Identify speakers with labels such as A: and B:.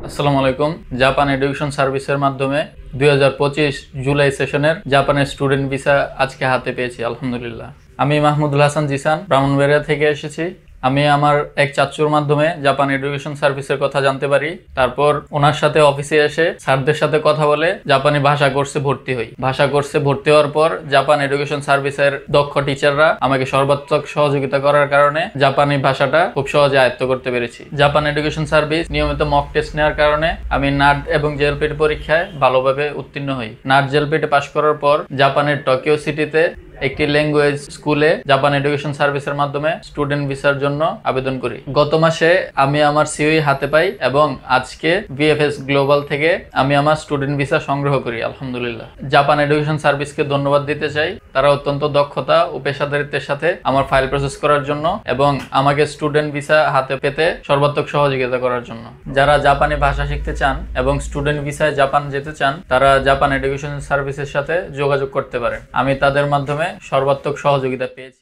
A: আসসালামু আলাইকুম। Japan education সার্ভিসের মাধ্যমে 2025 জুলাই সেশনের জাপানের স্টুডেন্ট ভিসা আজকে হাতে পেয়েছি, আলহামদুলিল্লাহ। আমি মাহমুদুল হাসান জিসান, ব্রাহ্মণবাড়িয়া থেকে এসেছি। আমি আমার এক চাচুর মাধ্যমে জাপান এডুকেশন সার্ভিসের কথা জানতে পারি। তারপর ওনার সাথে অফিসে এসে স্যারদের সাথে কথা বলে জাপানি ভাষা কোর্সে ভর্তি হই। ভাষা কোর্সে ভর্তি হওয়ার পর জাপান এডুকেশন সার্ভিসের দক্ষ টিচাররা আমাকে সর্বাত্মক সহযোগিতা করার কারণে জাপানি ভাষাটা খুব সহজে আয়ত্ত করতে পেরেছি। জাপান এডুকেশন সার্ভিস নিয়মিত মক টেস্ট নেওয়ার কারণে আমি নাট এবং জেএলপিটি পরীক্ষায় ভালোভাবে উত্তীর্ণ হই। নাট জেএলপিটি পাশ করার পর জাপানের টোকিও সিটিতে একটি ল্যাঙ্গুয়েজ স্কুলে জাপান এডুকেশন সার্ভিসের মাধ্যমে স্টুডেন্ট ভিসার জন্য আবেদন করি। গত মাসে আমি আমার সিওই হাতে পাই এবং আজকে ভিএফএস গ্লোবাল থেকে আমি আমার স্টুডেন্ট ভিসা সংগ্রহ করি, আলহামদুলিল্লাহ। জাপান এডুকেশন সার্ভিসকে ধন্যবাদ দিতে চাই। তারা অত্যন্ত দক্ষতা ও পেশাদারিত্বের সাথে আমার ফাইল প্রসেস করার জন্য এবং আমাকে স্টুডেন্ট ভিসা হাতে পেতে সর্বাত্মক সহযোগিতা করার জন্য। যারা জাপানি ভাষা শিখতে চান এবং স্টুডেন্ট ভিসায় জাপান যেতে চান, তারা জাপান এডুকেশন সার্ভিসের সাথে যোগাযোগ করতে পারেন। আমি তাদের মাধ্যমে সর্বাত্মক সহযোগিতা পেয়েছি।